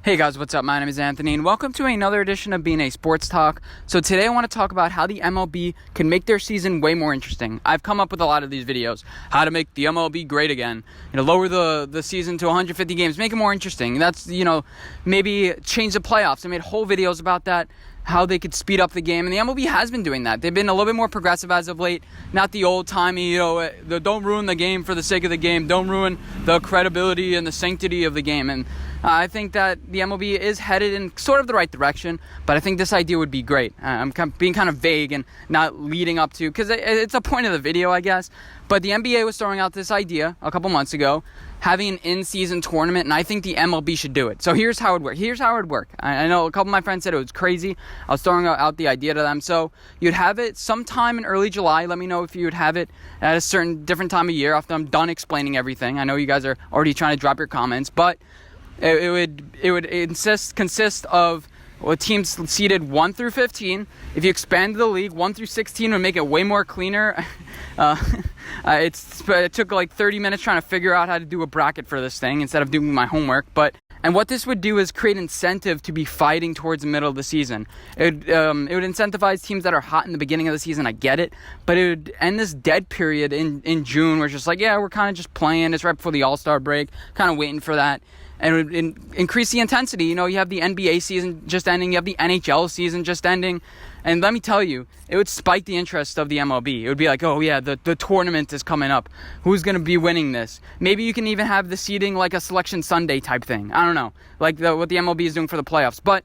Hey guys, what's up? My name is Anthony and welcome to another edition of Being a Sports Talk. So today I want to talk about how the MLB can make their season way more interesting. I've come up with a lot of these videos. How to make the MLB great again. Lower the season to 150 games, make it more interesting. That's, maybe change the playoffs. I made whole videos about that, how they could speed up the game, and the MLB has been doing that. They've been a little bit more progressive as of late, not the old-timey, don't ruin the game for the sake of the game, don't ruin the credibility and the sanctity of the game. And I think that the MLB is headed in sort of the right direction, but I think this idea would be great. I'm being kind of vague and not leading up to, because it's a point of the video, I guess, but the NBA was throwing out this idea a couple months ago, having an in-season tournament, and I think the MLB should do it. So here's how it would work. I know a couple of my friends said it was crazy. I was throwing out the idea to them. So you'd have it sometime in early July. Let me know if you would have it at a certain different time of year after I'm done explaining everything. I know you guys are already trying to drop your comments, but it would consist of teams seeded 1 through 15. If you expand the league, 1 through 16 would make it way more cleaner. It took like 30 minutes trying to figure out how to do a bracket for this thing instead of doing my homework. And what this would do is create incentive to be fighting towards the middle of the season. It would incentivize teams that are hot in the beginning of the season. I get it. But it would end this dead period in June where it's just like, yeah, we're kind of just playing. It's right before the All-Star break. Kind of waiting for that. And it would increase the intensity. You have the NBA season just ending. You have the NHL season just ending. And let me tell you, it would spike the interest of the MLB. It would be like, oh yeah, the tournament is coming up. Who's going to be winning this? Maybe you can even have the seeding like a Selection Sunday type thing. I don't know, like what the MLB is doing for the playoffs. But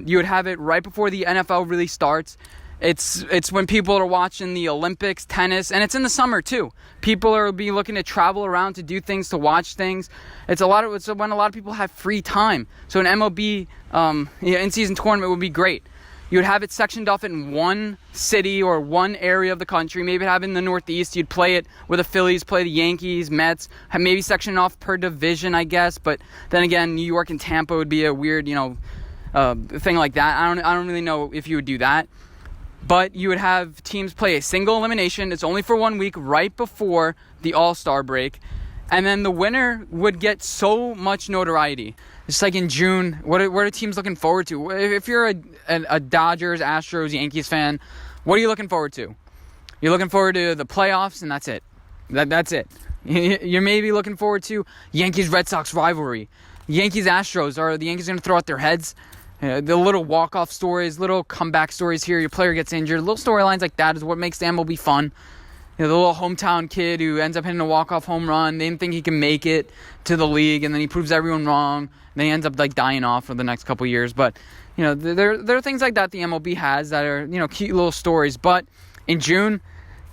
you would have it right before the NFL really starts. It's when people are watching the Olympics, tennis, and it's in the summer too. People are be looking to travel around to do things, to watch things. It's when a lot of people have free time. So an MLB in-season tournament would be great. You would have it sectioned off in one city or one area of the country. Maybe have it in the Northeast. You'd play it where the Phillies play the Yankees, Mets. Maybe section off per division, I guess. But then again, New York and Tampa would be a weird, thing like that. I don't really know if you would do that. But you would have teams play a single elimination. It's only for 1 week right before the All-Star break. And then the winner would get so much notoriety. It's like in June, what are teams looking forward to? If you're a Dodgers, Astros, Yankees fan, what are you looking forward to? You're looking forward to the playoffs, and that's it. That's it. You're maybe looking forward to Yankees-Red Sox rivalry. Yankees-Astros, are the Yankees going to throw out their heads? The little walk-off stories, little comeback stories here. Your player gets injured. Little storylines like that is what makes the MLB fun. The little hometown kid who ends up hitting a walk-off home run. They didn't think he can make it to the league, and then he proves everyone wrong. And then he ends up dying off for the next couple years. But there are things like that the MLB has that are cute little stories. But in June,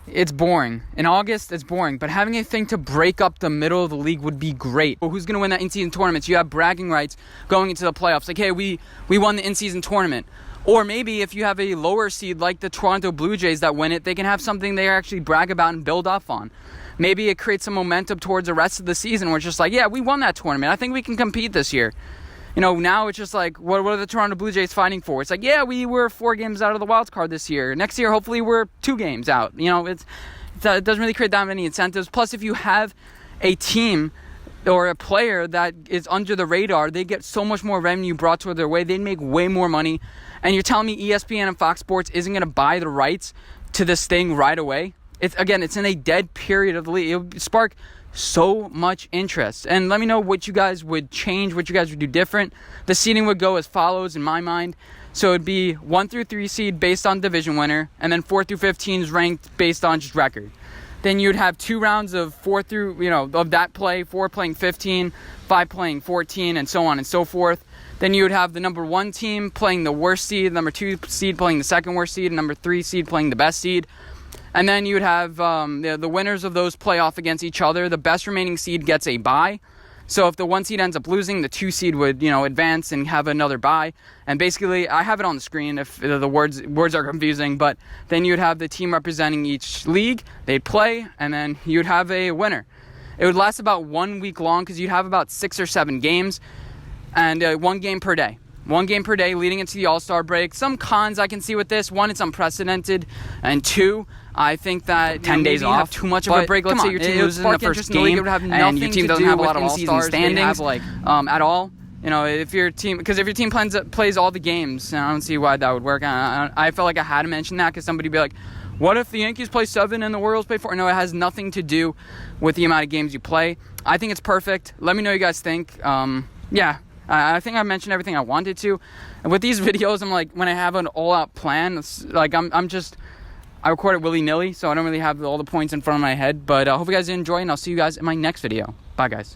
it's boring. In August, it's boring. But having a thing to break up the middle of the league would be great. Well, who's going to win that in-season tournament? So you have bragging rights going into the playoffs. Like, hey, we won the in-season tournament. Or maybe if you have a lower seed like the Toronto Blue Jays that win it, they can have something they actually brag about and build off on. Maybe it creates some momentum towards the rest of the season where it's just like, yeah, we won that tournament. I think we can compete this year. Now it's just like, what are the Toronto Blue Jays fighting for? It's like, yeah, we were 4 games out of the wild card this year. Next year, hopefully, we're 2 games out. It doesn't really create that many incentives. Plus, if you have a team or a player that is under the radar, they get so much more revenue brought toward their way. They'd make way more money. And you're telling me ESPN and Fox Sports isn't going to buy the rights to this thing right away? It's in a dead period of the league. It would spark so much interest. And let me know what you guys would change, what you guys would do different. The seeding would go as follows in my mind. So it'd be 1 through 3 seed based on division winner, and then 4 through 15 is ranked based on just record. Then you'd have 2 rounds of 4 through, of that play, 4 playing 15, 5 playing 14, and so on and so forth. Then you would have the number 1 team playing the worst seed, number 2 seed playing the second worst seed, and number 3 seed playing the best seed. And then you would have the winners of those play off against each other. The best remaining seed gets a bye. So if the 1 seed ends up losing, the 2 seed would, advance and have another bye. And basically, I have it on the screen if the words are confusing. But then you'd have the team representing each league. They'd play, and then you'd have a winner. It would last about 1 week long because you'd have about 6 or 7 games and 1 game per day. 1 game per day leading into the All-Star break. Some cons I can see with this. 1, it's unprecedented. And 2, I think that 10 days off too much of a break. Let's say your team loses in the first game and your team doesn't have a lot of All-Stars standings at all. You know, if your team plays all the games, I don't see why that would work. I felt like I had to mention that because somebody would be like, what if the Yankees play 7 and the Orioles play 4? No, it has nothing to do with the amount of games you play. I think it's perfect. Let me know what you guys think. Yeah, I think I mentioned everything I wanted to. And with these videos, I'm like, when I have an all-out plan, it's like I record it willy-nilly, so I don't really have all the points in front of my head. But I hope you guys enjoy, and I'll see you guys in my next video. Bye, guys.